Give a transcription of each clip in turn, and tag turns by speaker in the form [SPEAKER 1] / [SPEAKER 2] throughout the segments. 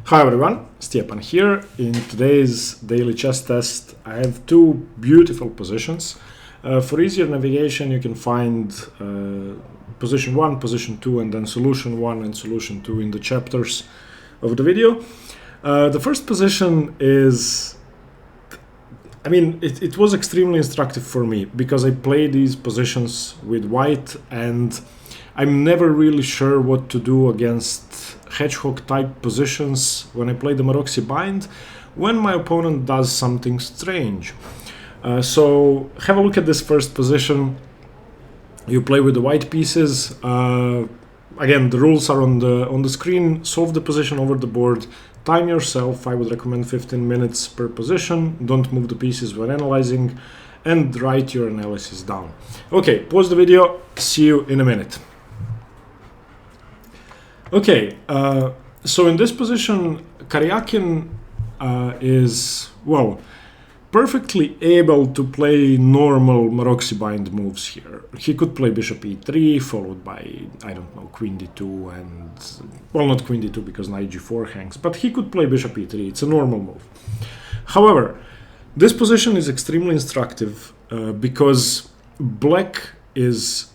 [SPEAKER 1] Hi everyone, Stepan here. In today's daily chess test, I have two beautiful positions. For easier navigation, you can find position 1, position 2, and then solution 1 and solution 2 in the chapters of the video. The first position is, it was extremely instructive for me because I play these positions with white and I'm never really sure what to do against hedgehog type positions when I play the Maroczy bind when my opponent does something strange. So have a look at this first position. You play with the white pieces. Again, the rules are on the screen. Solve the position over the board. Time yourself. I would recommend 15 minutes per position. Don't move the pieces when analyzing, and write your analysis down. Okay, pause the video. See you in a minute. Okay, so in this position, Karyakin is, well, perfectly able to play normal Maroczy bind moves here. He could play bishop e3, followed by, I don't know, queen d2, and, well, not queen d2 because knight g4 hangs, but he could play bishop e3. It's a normal move. However, this position is extremely instructive because black is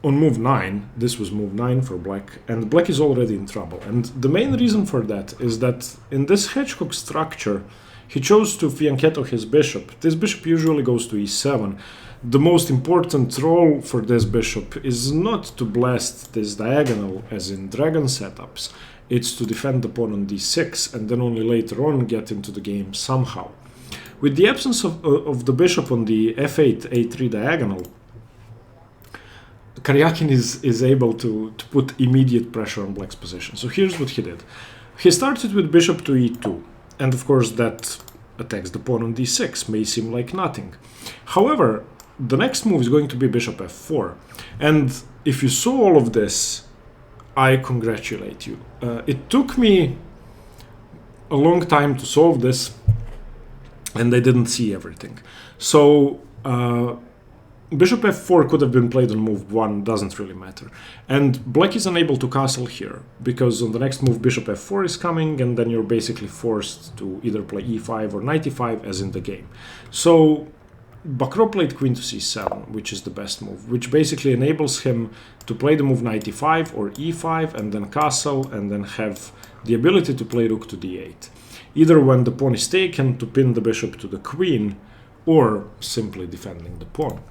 [SPEAKER 1] on move 9, this was move 9 for black, and black is already in trouble. And the main reason for that is that in this hedgehog structure, he chose to fianchetto his bishop. This bishop usually goes to e7. The most important role for this bishop is not to blast this diagonal as in dragon setups, it's to defend the pawn on d6 and then only later on get into the game somehow. With the absence of the bishop on the f8, a3 diagonal, Karyakin is able to put immediate pressure on black's position. So here's what he did. He started with bishop to e2, and of course that attacks the pawn on d6, may seem like nothing. However, the next move is going to be bishop f4, and if you saw all of this, I congratulate you. It took me a long time to solve this, and I didn't see everything. So bishop f4 could have been played on move 1, doesn't really matter. And black is unable to castle here, because on the next move bishop f4 is coming, and then you're basically forced to either play e5 or knight e5 as in the game. So Bakro played queen to c7, which is the best move, which basically enables him to play the move knight e5 or e5 and then castle and then have the ability to play rook to d8. Either when the pawn is taken to pin the bishop to the queen, or simply defending the pawn.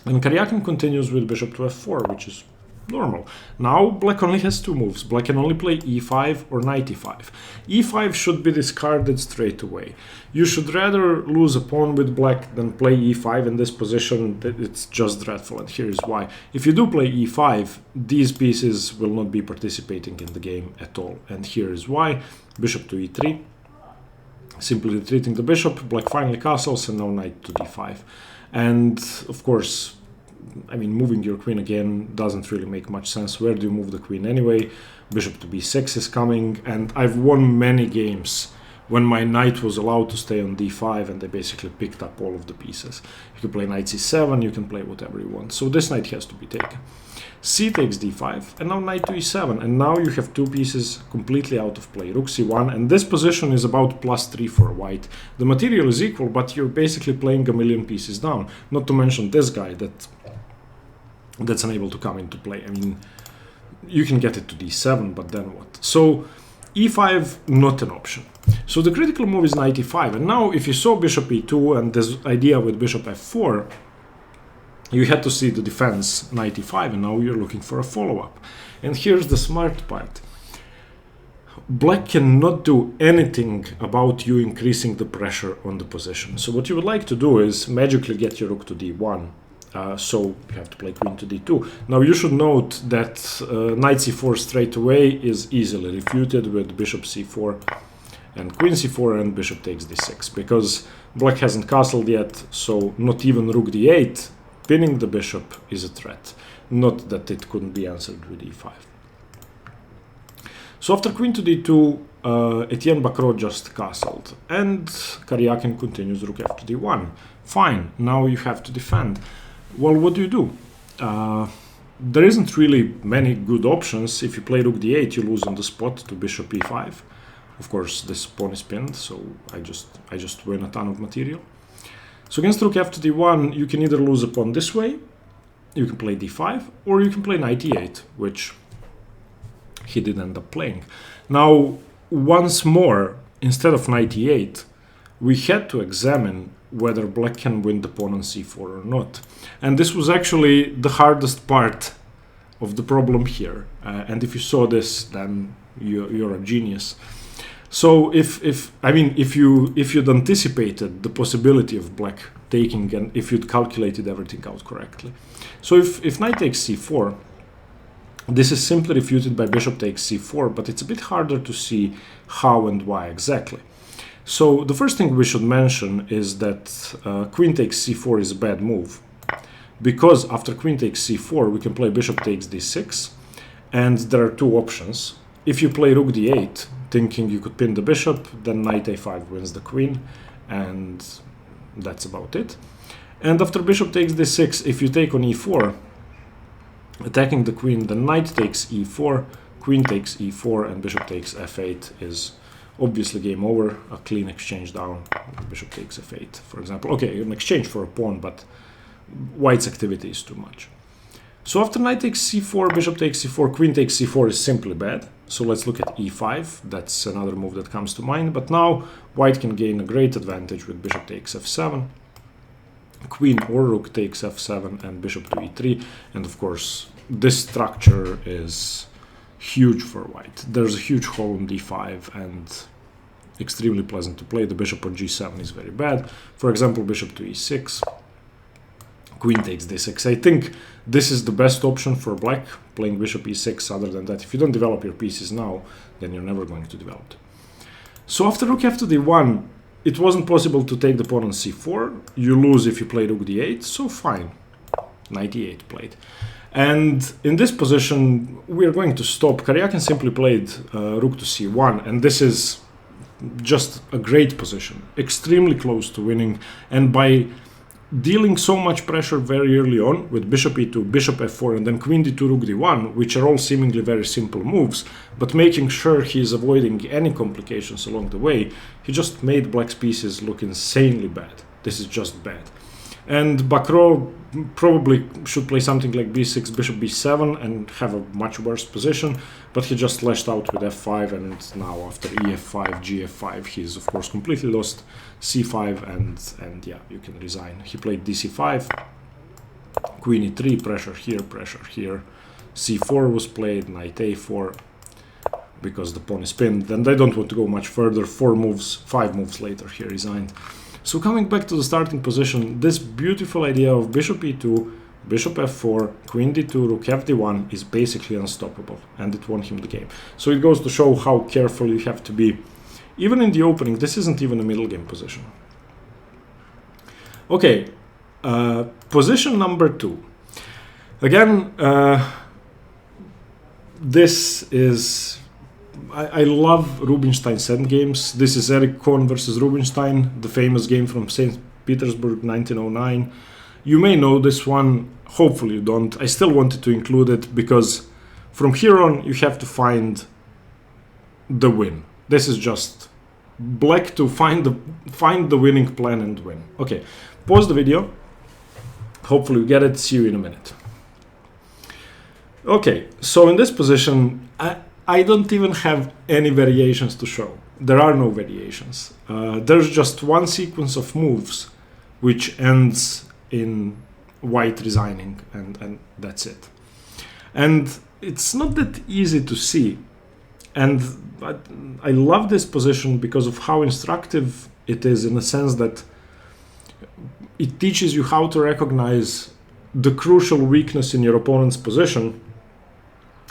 [SPEAKER 1] And Karyakin continues with bishop to f4, which is normal. Now black only has two moves. Black can only play e5 or knight e5. e5 should be discarded straight away. You should rather lose a pawn with black than play e5 in this position. It's just dreadful, and here is why. If you do play e5, these pieces will not be participating in the game at all. And here is why. Bishop to e3. Simply retreating the bishop. Black finally castles, and now knight to d5. And of course, moving your queen again doesn't really make much sense. Where do you move the queen anyway? Bishop to b6 is coming, and I've won many games when my knight was allowed to stay on d5 and they basically picked up all of the pieces. You can play knight c7, you can play whatever you want. So this knight has to be taken. C takes d5, and now knight to e7, and now you have two pieces completely out of play. Rook c1, and this position is about +3 for white. The material is equal, but you're basically playing a million pieces down. Not to mention this guy that's unable to come into play. You can get it to d7, but then what? So e5, not an option. So the critical move is knight e5, and now if you saw bishop e2 and this idea with bishop f4, you had to see the defense knight e5, and now you're looking for a follow-up. And here's the smart part. Black cannot do anything about you increasing the pressure on the position. So what you would like to do is magically get your rook to d1. So you have to play queen to d2. Now you should note that knight c4 straight away is easily refuted with bishop c4 and queen c4 and bishop takes d6, because black hasn't castled yet, so not even rook d8 pinning the bishop is a threat. Not that it couldn't be answered with e5. So after queen to d2, Etienne Bakro just castled, and Karyakin continues rook f to d1. Fine, now you have to defend. Well, what do you do? there isn't really many good options. If you play rook d8, you lose on the spot to bishop e5. Of course, this pawn is pinned, so I just win a ton of material. So against rook f to d1, you can either lose a pawn this way, you can play d5, or you can play knight e8, which he did end up playing. Now, once more, instead of knight e8, we had to examine whether black can win the pawn on c4 or not. And this was actually the hardest part of the problem here. And if you saw this, then you're a genius. So if you'd anticipated the possibility of black taking, and if you'd calculated everything out correctly. So if knight takes c4, this is simply refuted by bishop takes c4, but it's a bit harder to see how and why exactly. So the first thing we should mention is that queen takes c4 is a bad move, because after queen takes c4 we can play bishop takes d6, and there are two options. If you play rook d8 thinking you could pin the bishop, then knight a5 wins the queen, and that's about it. And after bishop takes d6, if you take on e4, attacking the queen, then knight takes e4, queen takes e4, and bishop takes f8 is obviously game over. A clean exchange down, bishop takes f8, for example. Okay, an exchange for a pawn, but white's activity is too much. So after knight takes c4, bishop takes c4, queen takes c4 is simply bad. So let's look at e5. That's another move that comes to mind. But now white can gain a great advantage with bishop takes f7, queen or rook takes f7, and bishop to e3. And of course, this structure is huge for white. There's a huge hole in d5 and extremely pleasant to play. The bishop on g7 is very bad. For example, bishop to e6, queen takes d6. I think this is the best option for black, playing bishop e6. Other than that, if you don't develop your pieces now, then you're never going to develop them. So after rook f to d1, it wasn't possible to take the pawn on c4. You lose if you play rook d8, so fine. Knight e8 played. And in this position, we're going to stop. Karyakin simply played rook to c1, and this is just a great position, extremely close to winning. And by dealing so much pressure very early on with bishop e2, bishop f4, and then queen d2, rook d1, which are all seemingly very simple moves, but making sure he's avoiding any complications along the way, he just made black's pieces look insanely bad. This is just bad. And Bakro probably should play something like b6, bishop b7, and have a much worse position, but he just lashed out with f5, and now after ef5, gf5, he's of course completely lost c5, and yeah, you can resign. He played dc5, queen e3, pressure here, c4 was played, knight a4, because the pawn is pinned, and I don't want to go much further. 5 moves later, he resigned. So coming back to the starting position, this beautiful idea of bishop e2, bishop f4, queen d2, rook f d1 is basically unstoppable, and it won him the game. So it goes to show how careful you have to be. Even in the opening, this isn't even a middle game position. Okay, position number 2. Again, this is... I love Rubinstein's endgames. This is Eric Kohn versus Rubinstein, the famous game from St. Petersburg, 1909. You may know this one, hopefully you don't. I still wanted to include it because from here on you have to find the win. This is just black to find the winning plan and win. Okay, pause the video. Hopefully you get it. See you in a minute. Okay, so in this position, I don't even have any variations to show. There are no variations. There's just one sequence of moves which ends in white resigning, and that's it. And it's not that easy to see. And I love this position because of how instructive it is, in the sense that it teaches you how to recognize the crucial weakness in your opponent's position,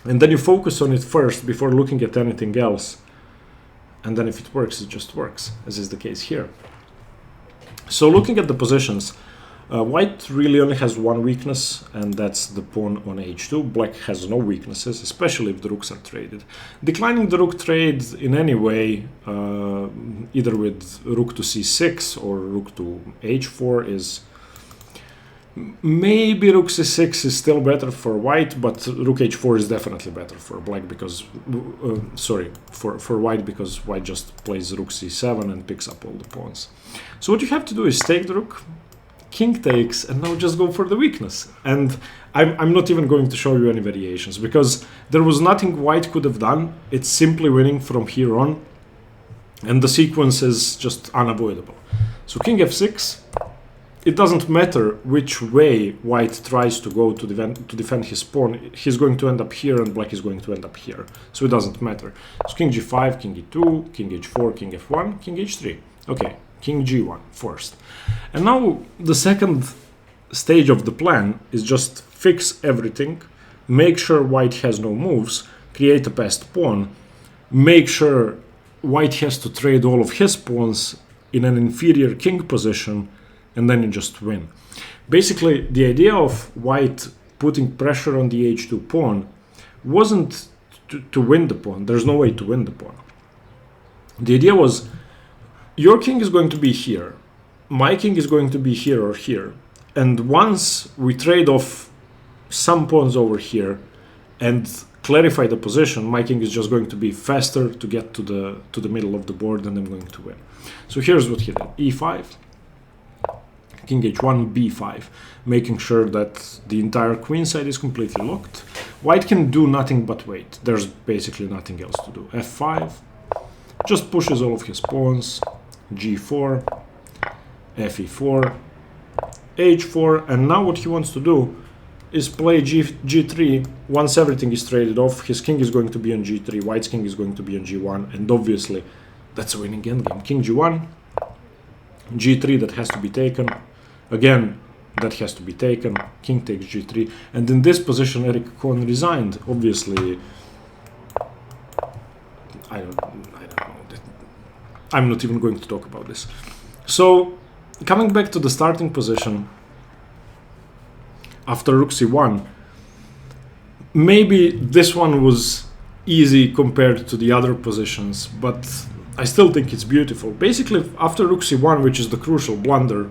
[SPEAKER 1] and then you focus on it first before looking at anything else. And then if it works, it just works, as is the case here. So looking at the positions, white really only has one weakness, and that's the pawn on h2. Black has no weaknesses, especially if the rooks are traded. Declining the rook trade in any way, either with rook to c6 or rook to h4, is Maybe rook c6 is still better for white, but rook h4 is definitely better for black because, for white, because white just plays rook c7 and picks up all the pawns. So what you have to do is take the rook, king takes, and now just go for the weakness. And I'm not even going to show you any variations because there was nothing white could have done. It's simply winning from here on, and the sequence is just unavoidable. So king f6. It doesn't matter which way white tries to go to defend his pawn. He's going to end up here and black is going to end up here. So it doesn't matter. So king g5, king e2, king h4, king f1, king h3. Okay, king g1 first. And now the second stage of the plan is just fix everything, make sure white has no moves, create a passed pawn, make sure white has to trade all of his pawns in an inferior king position, and then you just win. Basically, the idea of white putting pressure on the h2 pawn wasn't to win the pawn. There's no way to win the pawn. The idea was, your king is going to be here, my king is going to be here or here, and once we trade off some pawns over here and clarify the position, my king is just going to be faster to get to the middle of the board, and I'm going to win. So here's what he did. e5, king h1, b5, making sure that the entire queen side is completely locked. White can do nothing but wait. There's basically nothing else to do. f5, just pushes all of his pawns, g4, fe4, h4, and now what he wants to do is play g3. Once everything is traded off, his king is going to be on g3, white's king is going to be on g1, and obviously that's a winning endgame. King g1, g3, that has to be taken. Again, that has to be taken. King takes g3, and in this position Eric Kohn resigned. Obviously, I don't know. I'm not even going to talk about this. So, coming back to the starting position after rook c1, maybe this one was easy compared to the other positions, but I still think it's beautiful. Basically, after rook c1, which is the crucial blunder,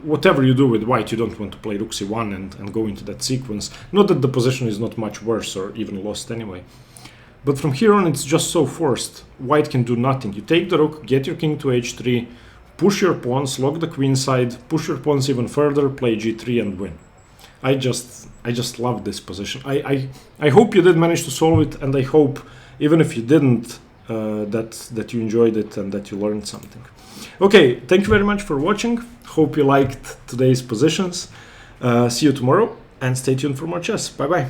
[SPEAKER 1] whatever you do with white, you don't want to play rook c1 and go into that sequence. Not that the position is not much worse or even lost anyway. But from here on, it's just so forced. White can do nothing. You take the rook, get your king to h3, push your pawns, lock the queen side, push your pawns even further, play g3 and win. I just love this position. I hope you did manage to solve it, and I hope, even if you didn't, that you enjoyed it and that you learned something. Okay, thank you very much for watching. Hope you liked today's positions. See you tomorrow, and stay tuned for more chess. Bye bye.